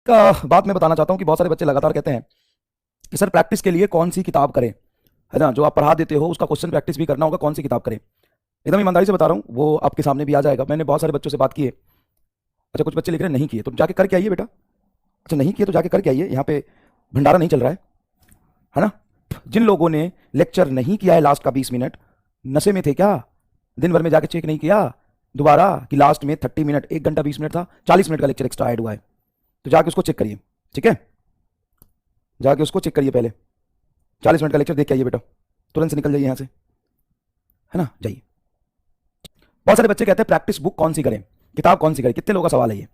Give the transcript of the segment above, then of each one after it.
का बात मैं बताना चाहता हूँ कि बहुत सारे बच्चे लगातार कहते हैं कि सर प्रैक्टिस के लिए कौन सी किताब करें, है ना। जो आप पढ़ा देते हो उसका क्वेश्चन प्रैक्टिस भी करना होगा, कौन सी किताब करें। एकदम ईमानदारी से बता रहा हूँ, वो आपके सामने भी आ जाएगा। मैंने बहुत सारे बच्चों से बात की है। अच्छा, कुछ बच्चे लिख रहे हैं नहीं किए, तो जाके करके आइए बेटा। अच्छा, नहीं किए तो जाके करके आइए, यहाँ पे भंडारा नहीं चल रहा है ना। जिन लोगों ने लेक्चर नहीं किया है लास्ट का 20 मिनट, नशे में थे क्या? दिन भर में जाके चेक नहीं किया दोबारा कि लास्ट में 30 मिनट, 1 घंटा 20 मिनट था, 40 मिनट का लेक्चर एक्स्ट्रा ऐड हुआ है, तो जाके उसको चेक करिए। ठीक है, जाके उसको चेक करिए पहले। 40 मिनट का लेक्चर देख के आइए बेटा, तुरंत से निकल जाइए यहाँ से, है ना, जाइए। बहुत सारे बच्चे कहते हैं प्रैक्टिस बुक कौन सी करें, किताब कौन सी करें। कितने लोगों का सवाल है ये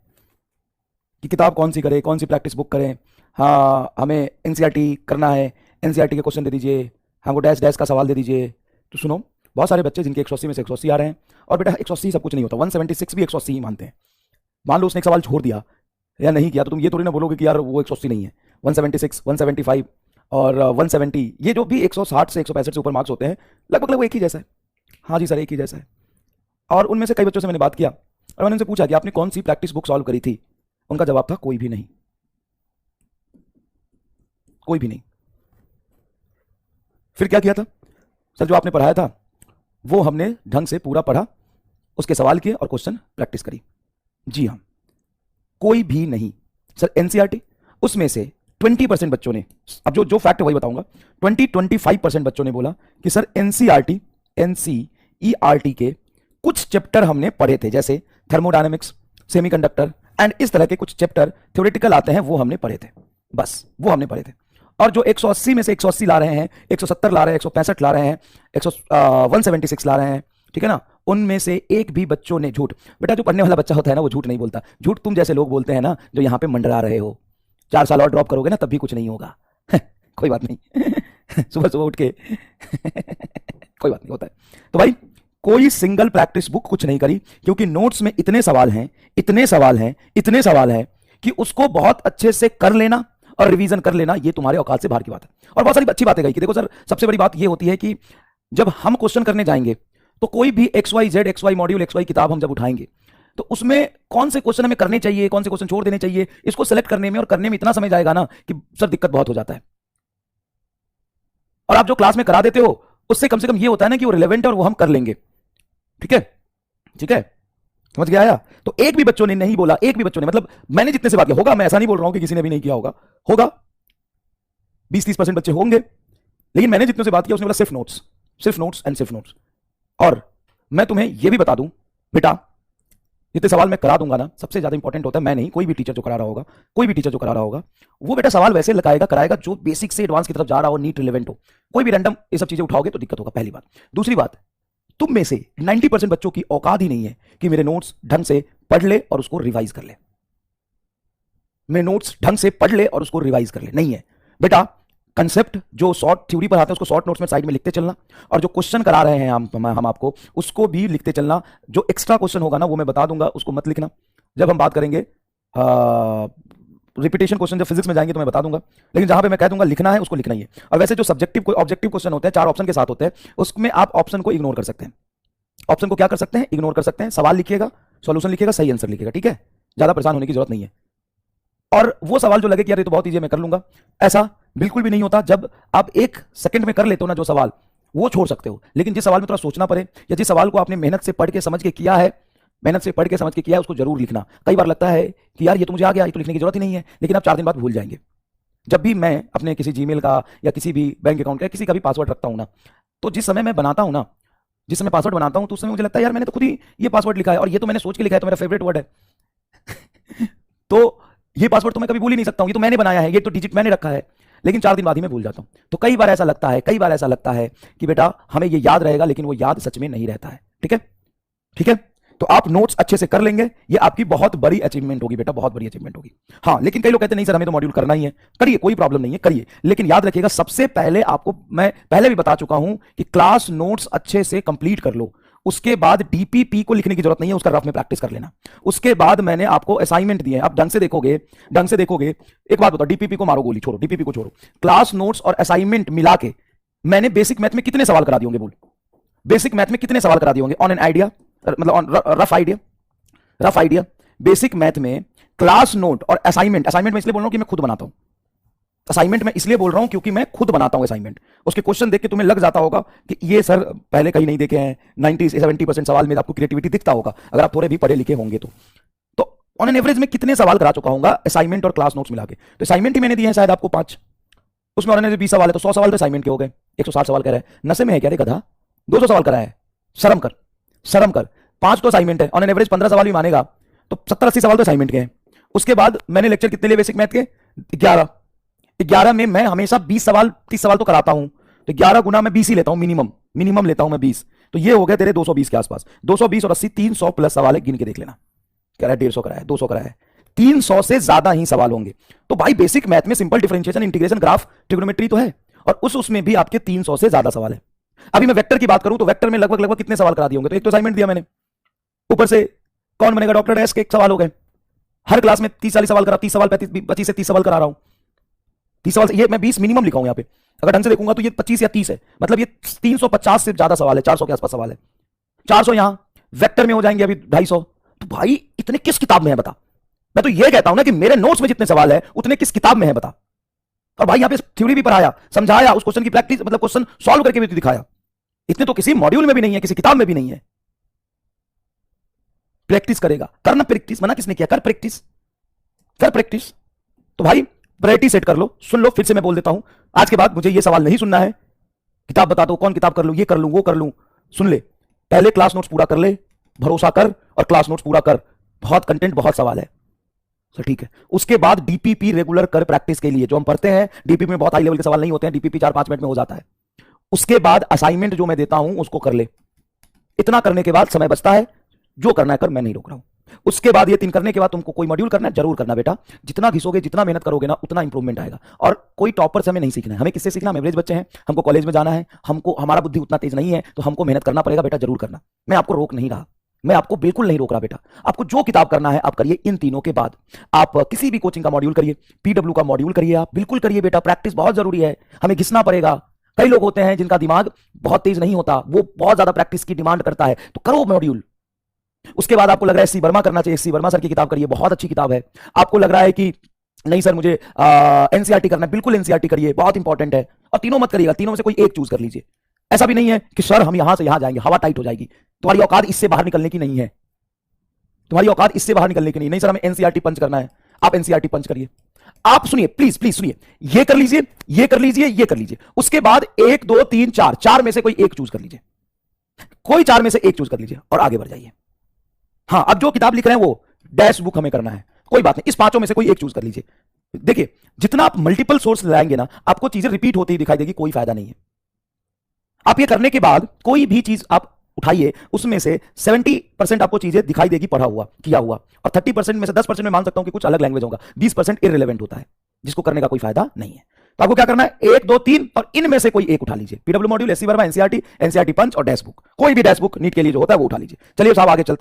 कि किताब कौन सी करें, कौन सी प्रैक्टिस बुक करें। हाँ, हमें एनसीईआरटी करना है, एनसीईआरटी के क्वेश्चन दे दीजिए, हमको डैश डैश का सवाल दे दीजिए। तो सुनो, बहुत सारे बच्चे जिनके 180 में से 180 आ रहे हैं, और बेटा 180 सब कुछ नहीं होता, 176 भी 180 ही मानते हैं। मान लो उसने एक सवाल छोड़ दिया या नहीं किया, तो तुम ये थोड़ी ना बोलोगे कि यार वो 180 नहीं है। 176, 175 और 170, ये जो भी 160 से 165 से ऊपर मार्क्स होते हैं, लगभग लगभग एक ही जैसा है। हाँ जी सर, एक ही जैसा है। और उनमें से कई बच्चों से मैंने बात किया और मैंने उनसे पूछा कि आपने कौन सी प्रैक्टिस बुक सॉल्व करी थी। उनका जवाब था कोई भी नहीं, कोई भी नहीं। फिर क्या किया था सर? जो आपने पढ़ाया था वो हमने ढंग से पूरा पढ़ा, उसके सवाल किए और क्वेश्चन प्रैक्टिस करी। जी हाँ, कोई भी नहीं सर। एनसीईआरटी, उसमें से 20% बच्चों ने, अब जो जो फैक्ट है वही बताऊंगा, 25% बच्चों ने बोला कि सर एनसीईआरटी के कुछ चैप्टर हमने पढ़े थे, जैसे थर्मोडायनेमिक्स, सेमीकंडक्टर एंड इस तरह के कुछ चैप्टर थ्योरेटिकल आते हैं, वो हमने पढ़े थे, बस वो हमने पढ़े थे। और जो 180 में से 180 ला रहे हैं, 170 ला रहे हैं, 165 ला रहे हैं, 176 ला रहे हैं, ठीक है ना, उनमें से एक भी बच्चों ने झूठ, बेटा जो पढ़ने वाला बच्चा होता है ना वो झूठ नहीं बोलता। झूठ तुम जैसे लोग बोलते हैं ना, जो यहाँ पे मंडरा रहे हो। 4 साल और ड्रॉप करोगे ना तब भी कुछ नहीं होगा। कोई बात नहीं। सुबह सुबह उठ के कोई बात नहीं होता है। तो भाई कोई सिंगल प्रैक्टिस बुक कुछ नहीं करी, क्योंकि नोट्स में इतने सवाल हैं, इतने सवाल हैं, इतने सवाल हैं कि उसको बहुत अच्छे से कर लेना और रिवीजन कर लेना, ये तुम्हारे औकात से बाहर की बात है। और बहुत सारी अच्छी बातें कही कि देखो सर, सबसे बड़ी बात ये होती है कि जब हम क्वेश्चन करने जाएंगे तो कोई भी XYZ मॉड्यूल XY किताब हम जब उठाएंगे तो उसमें कौन से क्वेश्चन हमें करने चाहिए, कौन से क्वेश्चन छोड़ देने चाहिए, इसको सेलेक्ट करने में और करने में इतना समय जाएगा ना कि सर दिक्कत बहुत हो जाता है। और आप जो क्लास में करा देते हो उससे कम से कम ये होता है ना कि वो रिलेवेंट है और वो हम कर लेंगे। ठीक है, ठीक है, समझ गया आया। तो एक भी बच्चों ने नहीं बोला, एक भी बच्चों ने, मतलब मैंने जितने से बात किया, होगा, मैं ऐसा नहीं बोल रहा हूं कि किसी ने भी नहीं किया होगा, होगा 20-30% बच्चे होंगे, लेकिन मैंने जितनों से बात किया उसने बोला सिर्फ नोट्स, सिर्फ नोट्स एंड सिर्फ नोट्स। और मैं तुम्हें यह भी बता दूं बेटा, जितने सवाल मैं करा दूंगा ना, सबसे ज्यादा इंपॉर्टेंट होता है, मैं नहीं, कोई भी टीचर जो करा रहा होगा, कोई भी टीचर जो करा रहा होगा, वो बेटा सवाल वैसे लगाएगा, कराएगा जो बेसिक से एडवांस की तरफ जा रहा हो, नीट रिलेवेंट हो। कोई भी रैंडम ये सब चीजें उठाओगे तो दिक्कत होगा, पहली बात। दूसरी बात, तुम में से 90% बच्चों की औकात ही नहीं है कि मेरे नोट्स ढंग से पढ़ ले और उसको रिवाइज कर ले। मेरे नोट्स ढंग से पढ़ ले और उसको रिवाइज कर ले, नहीं है बेटा। कंसेप्ट जो शॉर्ट थ्योरी पर आते हैं उसको शॉर्ट नोट्स में साइड में लिखते चलना, और जो क्वेश्चन करा रहे हैं हम आपको उसको भी लिखते चलना। जो एक्स्ट्रा क्वेश्चन होगा ना वो मैं बता दूंगा, उसको मत लिखना। जब हम बात करेंगे रिपीटेशन क्वेश्चन, जब फिजिक्स में जाएंगे तो मैं बता दूंगा, लेकिन जहां पे मैं कह दूंगा लिखना है उसको लिखना ही है। और वैसे जो सब्जेक्टिव कोई ऑब्जेक्टिव क्वेश्चन होते हैं 4 ऑप्शन के साथ होते हैं, उसमें आप ऑप्शन को इग्नोर कर सकते हैं। ऑप्शन को क्या कर सकते हैं? इग्नोर कर सकते हैं। सवाल लिखिएगा, सॉल्यूशन लिखिएगा, सही आंसर लिखिएगा, ठीक है, ज्यादा परेशान होने की जरूरत नहीं है। और वो सवाल जो लगे कि यार ये तो बहुत ईजी है मैं कर लूंगा, ऐसा बिल्कुल भी नहीं होता। जब आप 1 सेकंड में कर लेते हो ना जो सवाल, वो छोड़ सकते हो, लेकिन जिस सवाल में थोड़ा सोचना पड़े या जिस सवाल को आपने मेहनत से पढ़ के समझ के किया है, मेहनत से पढ़ के समझ के किया है, उसको जरूर लिखना। कई बार लगता है कि यार ये तो मुझे आ गया, ये तो लिखने की जरूरत ही नहीं है, लेकिन आप 4 दिन बाद भूल जाएंगे। जब भी मैं अपने किसी जीमेल का या किसी भी बैंक अकाउंट का किसी का भी पासवर्ड रखता हूं ना, तो जिस समय मैं बनाता हूं ना, जिस समय पासवर्ड बनाता हूं, तो उस समय मुझे लगता है यार मैंने तो खुद ही ये पासवर्ड लिखा है और ये तो मैंने सोच के लिखा है, तो मेरा फेवरेट वर्ड है। तो ये पासवर्ड तो मैं कभी भूल ही नहीं सकता हूं, ये तो मैंने बनाया है, ये तो डिजिट मैंने रखा है, लेकिन 4 दिन बाद ही मैं भूल जाता हूं। तो कई बार ऐसा लगता है, कई बार ऐसा लगता है कि बेटा हमें ये याद रहेगा, लेकिन वो याद सच में नहीं रहता है। ठीक है, ठीक है। तो आप नोट्स अच्छे से कर लेंगे, ये आपकी बहुत बड़ी अचीवमेंट होगी बेटा, बहुत बड़ी अचीवमेंट होगी। हाँ, लेकिन कई लोग कहते हैं नहीं सर हमें तो मॉड्यूल करना ही है, करिए, कोई प्रॉब्लम नहीं है, करिए, लेकिन याद रखिएगा सबसे पहले आपको, मैं पहले भी बता चुका हूं कि क्लास नोट्स अच्छे से कंप्लीट कर लो, उसके बाद डीपीपी को लिखने की जरूरत नहीं है, उसका रफ में प्रैक्टिस कर लेना। उसके बाद मैंने आपको असाइनमेंट दिए हैं, आप ढंग से देखोगे, ढंग से देखोगे। एक बात बताओ, डीपीपी को मारो गोली, छोड़ो डीपीपी को, छोड़ो। क्लास नोट्स और असाइनमेंट मिला के मैंने बेसिक मैथ में कितने सवाल करा दिए होंगे? बोल, बेसिक मैथ में कितने सवाल करा दिए होंगे ऑन एन आइडिया, मतलब on rough idea, rough idea. Basic math में क्लास नोट और असाइनमेंट, असाइनमेंट में इसलिए बोल रहा हूं कि मैं खुद बनाता हूं, असाइनमेंट में इसलिए बोल रहा हूं क्योंकि मैं खुद बनाता हूं असाइनमेंट। उसके क्वेश्चन देख के तुम्हें लग जाता होगा कि ये सर पहले कहीं नहीं देखे हैं, 90-70% सवाल में आपको क्रिएटिविटी दिखता होगा अगर आप थोड़े भी पढ़े लिखे होंगे तो ऑन एन एवरेज में कितने सवाल करा चुका हूं असाइनमेंट और क्लास नोट्स मिला के? तो असाइनमेंट ही मैंने दिए हैं शायद आपको 5, उसमें ऑन एन एवरेज 20 सवाल है, तो 100 सवाल तो असाइनमेंट के हो गए। 160 सवाल कह रहा है, नशे में है क्या रे गधा? 200 सवाल करा है, शर्म कर, शर्म कर। 5 तो असाइनमेंट है, ऑन एन एवरेज 15 सवाल भी मानेगा तो 70-80 सवाल तो असाइनमेंट के हैं। उसके बाद मैंने लेक्चर कितने लिए बेसिक मैथ के? 11 में मैं हमेशा 20 सवाल 30 सवाल तो कराता हूं, तो 11 गुना मैं 20 ही लेता हूं, मिनिमम लेता हूं मैं 20, तो ये हो गया तेरे 220 के आसपास। 220 और 80 300 प्लस सवाल है, गिन के देख लेना। कह रहा है 150 कराया, 200 कराया, 300 से ज्यादा ही सवाल होंगे। तो भाई बेसिक मैथ में simple differentiation, integration, graph, trigonometry तो है, और उसमें भी आपके 300 से ज्यादा सवाल है। अभी मैं वेक्टर की बात करूं तो वेक्टर में लगभग कितने सवाल करा दिए होंगे? तो एक तो असाइनमेंट दिया मैंने, ऊपर से कौन बनेगा डॉक्टर डैश के 1 सवाल हो गए। हर क्लास में 30-40 सवाल करा, 30 सवाल 25 से 30 सवाल करा रहा हूं, 30 सवाल से ये मैं 20 मिनिमम लिखा हूं यहाँ पे, अगर ढंग से देखूंगा तो ये 25 या 30 है, मतलब ये 350 से ज्यादा सवाल है, 400 के आसपास सवाल है। 400 यहां वेक्टर में हो जाएंगे अभी 250। तो भाई इतने किस किताब में है बता? मैं तो ये कहता हूं ना कि मेरे नोट्स में जितने सवाल है उतने किस किताब में है बता? और भाई यहां पे थ्योरी भी पढ़ाया, समझाया, उस क्वेश्चन की प्रैक्टिस, मतलब क्वेश्चन सॉल्व करके भी दिखाया। इतने तो किसी मॉड्यूल में भी नहीं है, किसी किताब में भी नहीं है। प्रैक्टिस करेगा, करना प्रैक्टिस, मना किसने किया? कर प्रैक्टिस, कर प्रैक्टिस। तो भाई प्रायोरिटी सेट कर लो। सुन लो, फिर से मैं बोल देता हूं, आज के बाद मुझे ये सवाल नहीं सुनना है किताब बता दो, कौन किताब कर लूं, ये कर लूं, वो कर लूं। सुन ले, पहले क्लास नोट्स पूरा कर ले, भरोसा कर, और क्लास नोट्स पूरा कर। बहुत कंटेंट, बहुत सवाल है, तो ठीक है। उसके बाद डीपीपी रेगुलर कर प्रैक्टिस के लिए, जो हम पढ़ते हैं डीपीपी में बहुत हाई लेवल के सवाल नहीं होते हैं, डीपीपी 4-5 मिनट में हो जाता है। उसके बाद असाइनमेंट जो मैं देता हूं उसको कर ले। इतना करने के बाद समय बचता है, जो करना है कर, मैं नहीं रोक रहा हूं। उसके बाद ये 3 करने के बाद तुमको कोई मॉड्यूल करना है, जरूर करना बेटा। जितना घिसोगे, जितना मेहनत करोगे ना, उतना इंप्रूवमेंट आएगा। और कोई टॉपर से हमें नहीं सीखना है, हमें किससे सीखना? हम एवरेज बच्चे हैं, हमको कॉलेज में जाना है, हमको हमारा बुद्धि उतना तेज नहीं है, तो हमको मेहनत करना पड़ेगा बेटा, जरूर करना। मैं आपको रोक नहीं रहा, मैं आपको बिल्कुल नहीं रोक रहा बेटा। आपको जो किताब करना है आप करिए। इन तीनों के बाद आप किसी भी कोचिंग का मॉड्यूल करिए, पीडब्ल्यू का मॉड्यूल करिए, आप बिल्कुल करिए बेटा। प्रैक्टिस बहुत जरूरी है, हमें घिसना पड़ेगा। कई लोग होते हैं जिनका दिमाग बहुत तेज नहीं होता, वो बहुत ज्यादा प्रैक्टिस की डिमांड करता है, तो करो मॉड्यूल। उसके बाद आपको लग रहा है सी वर्मा करना चाहिए, सी वर्मा सर की किताब करिए, बहुत अच्छी किताब है। आपको लग रहा है कि नहीं सर मुझे एनसीईआरटी करना है, बिल्कुल एनसीईआरटी करिए, बहुत इंपॉर्टेंट है। और तीनों मत करिएगा, तीनों में से कोई एक चूज कर लीजिए। ऐसा भी नहीं है कि सर हम यहां से यहां जाएंगे, हवा टाइट हो जाएगी। तुम्हारी औकात इससे बाहर निकलने की नहीं है, तुम्हारी औकात इससे बाहर निकलने की नहीं सर हमें एनसीईआरटी पंच करना है, आप एनसीईआरटी पंच करिए। आप सुनिए, प्लीज प्लीज सुनिए, ये कर लीजिए, ये कर लीजिए, ये कर लीजिए। उसके बाद 1 2 3 4, 4 में से कोई एक चूज कर लीजिए, कोई 4 में से एक चूज कर लीजिए और आगे बढ़ जाइए। हाँ, अब जो किताब लिख रहे हैं वो डैश बुक हमें करना है, कोई बात नहीं, इस 5 में से कोई एक चूज कर लीजिए। देखिए, जितना आप मल्टीपल सोर्स लाएंगे ना, आपको चीजें रिपीट होती ही दिखाई देगी, कोई फायदा नहीं है। आप ये करने के बाद कोई भी चीज आप उठाइए, उसमें से 70% आपको चीजें दिखाई देगी पढ़ा हुआ, किया हुआ, और 30% में से 10% में मान सकता हूं कि कुछ अलग लैंग्वेज होगा, 20% इररिलेवेंट होता है, जिसको करने का कोई फायदा नहीं है। तो आपको क्या करना है, 1 2 3 और इनमें से कोई एक उठा लीजिए। PW module, SC Verma, NCERT, NCERT पंच और डैश बुक, कोई भी डैश बुक नीट के लिए जो होता है वो उठा लीजिए। चलिए साहब आगे चलते हैं।